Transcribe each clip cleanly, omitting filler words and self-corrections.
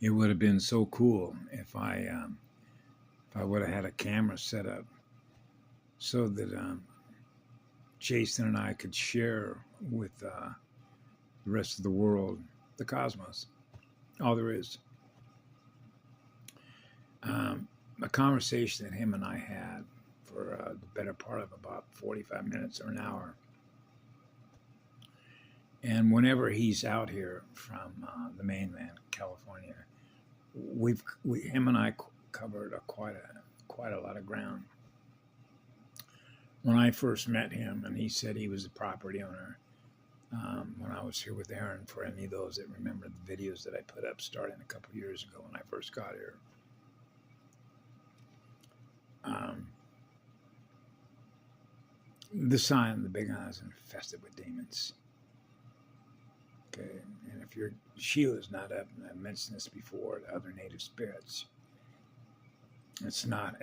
It would have been so cool if I would have had a camera set up so that Jason and I could share with the rest of the world, the cosmos, all there is. A conversation that him and I had for the better part of about 45 minutes or an hour. And whenever he's out here from the mainland, California, him and I covered quite a lot of ground. When I first met him, and he said he was a property owner, when I was here with Aaron, for any of those that remember the videos that I put up starting a couple years ago when I first got here. The sign, the Big Eye, is infested with demons. Okay, and if your shield is not up, and I've mentioned this before to other native spirits, it's not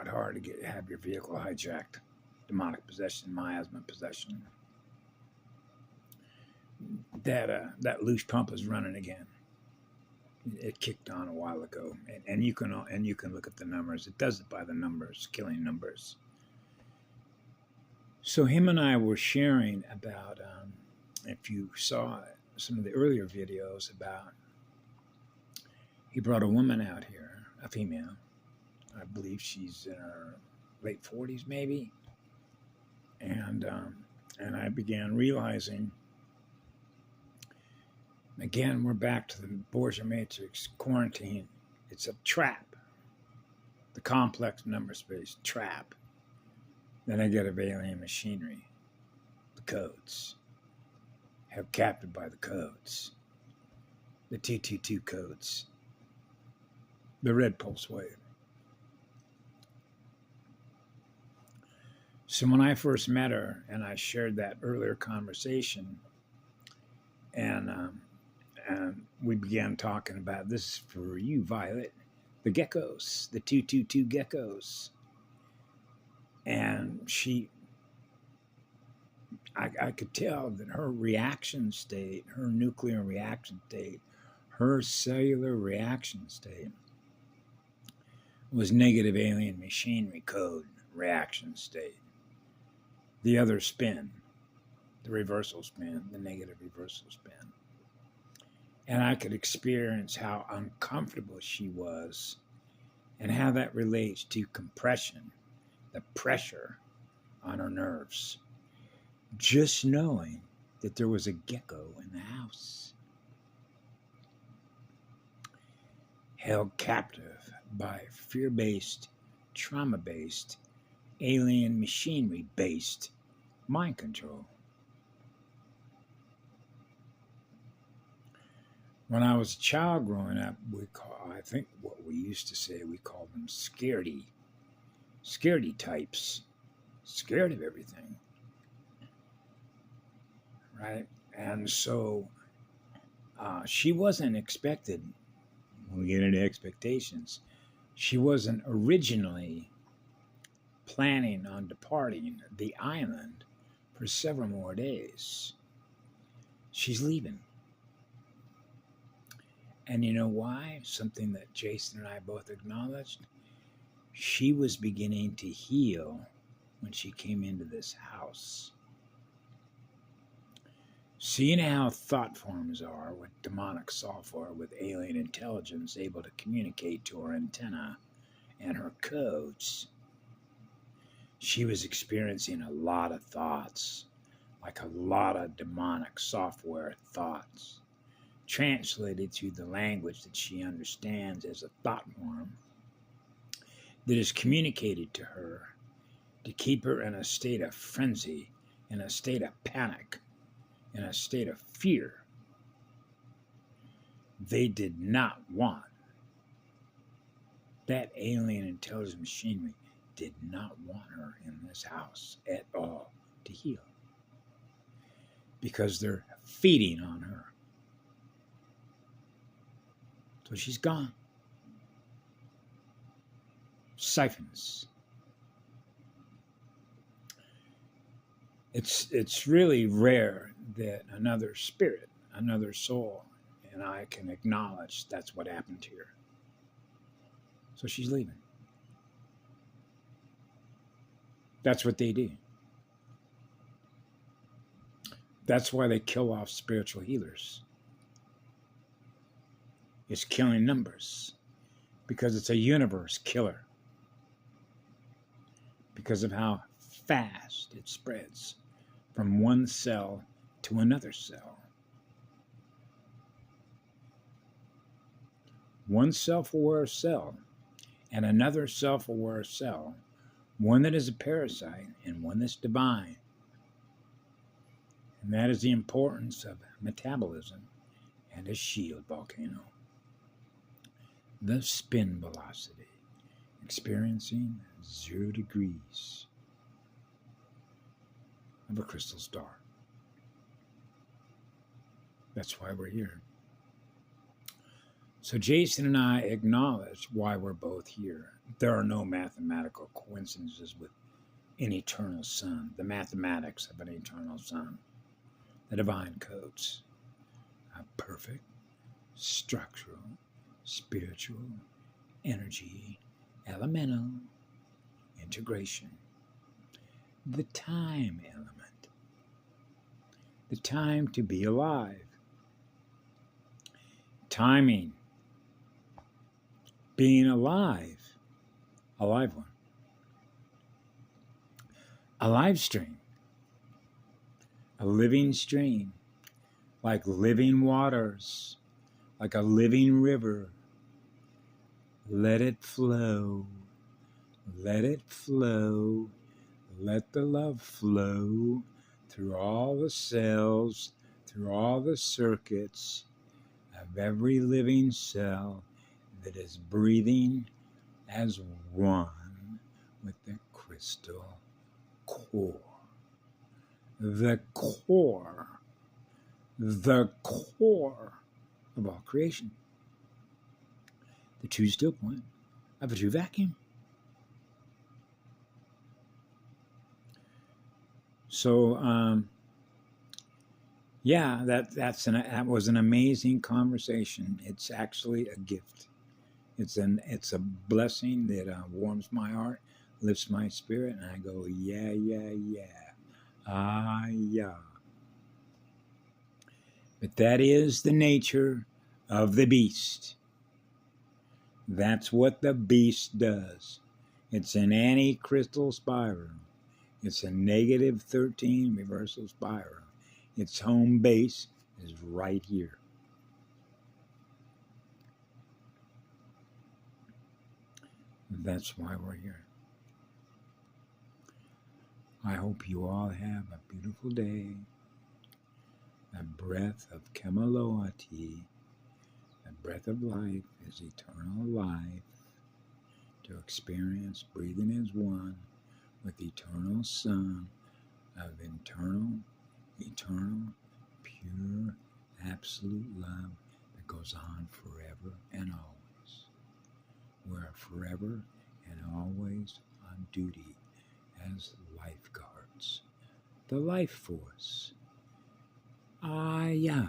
hard to have your vehicle hijacked, demonic possession, miasma possession. That loose pump is running again. It kicked on a while ago, and you can look at the numbers. It does it by the numbers, killing numbers. So him and I were sharing about, if you saw some of the earlier videos, about he brought a woman out here, a female. I believe she's in her late 40s, maybe. And I began realizing, again, we're back to the Borgia matrix, quarantine. It's a trap. The complex number space trap. Then I get of alien machinery, the codes, held captive by the codes, the 222 codes, the red pulse wave. So when I first met her, and I shared that earlier conversation, and we began talking about, this is for you, Violet, the geckos, the 222 geckos. And I could tell that her reaction state, her nuclear reaction state, her cellular reaction state was negative alien machinery code reaction state. The other spin, the reversal spin, the negative reversal spin. And I could experience how uncomfortable she was and how that relates to compression, the pressure on her nerves. Just knowing that there was a gecko in the house, held captive by fear-based, trauma-based, alien machinery-based mind control. When I was a child growing up, I think what we used to say, we called them scaredy types, scared of everything, right? And so she wasn't expected, when we get into expectations, she wasn't originally planning on departing the island for several more days. She's leaving. And you know why? Something that Jason and I both acknowledged. She was beginning to heal when she came into this house. Seeing how thought forms are with demonic software, with alien intelligence able to communicate to her antenna and her codes, she was experiencing a lot of thoughts, like a lot of demonic software thoughts, translated to the language that she understands as a thought form that is communicated to her to keep her in a state of frenzy, in a state of panic, in a state of fear. They did not want, that alien intelligence machinery did not want her in this house at all to heal, because they're feeding on her. So she's gone. Siphons. It's really rare that another spirit, another soul, and I can acknowledge that's what happened here. So she's leaving. That's what they do. That's why they kill off spiritual healers. It's killing numbers because it's a universe killer. Because of how fast it spreads from one cell to another cell. One self-aware cell and another self-aware cell, one that is a parasite and one that's divine. And that is the importance of metabolism and a shield volcano. The spin velocity, experiencing 0 degrees of a crystal star. That's why we're here. So Jason and I acknowledge why we're both here. There are no mathematical coincidences with an eternal sun, the mathematics of an eternal sun, the divine codes of perfect, structural, spiritual, energy, elemental integration. The time element, the time to be alive, timing, being alive, a live one, a live stream, a living stream, like living waters, like a living river. Let it flow, let it flow, let the love flow through all the cells, through all the circuits of every living cell that is breathing as one with the crystal core. The core of all creation. The true still point of a true vacuum. So, yeah, that was an amazing conversation. It's actually a gift. It's a blessing that warms my heart, lifts my spirit, and I go, yeah, yeah, yeah. Ah, yeah. But that is the nature of the beast. That's what the beast does. It's an anti-crystal spiral. It's a negative 13 reversal spiral. Its home base is right here. That's why we're here. I hope you all have a beautiful day. A breath of Kemaloa tea. The breath of life is eternal life. To experience breathing as one with eternal sun of eternal, pure, absolute love that goes on forever and always. We're forever and always on duty as lifeguards. The life force. Ah, yeah.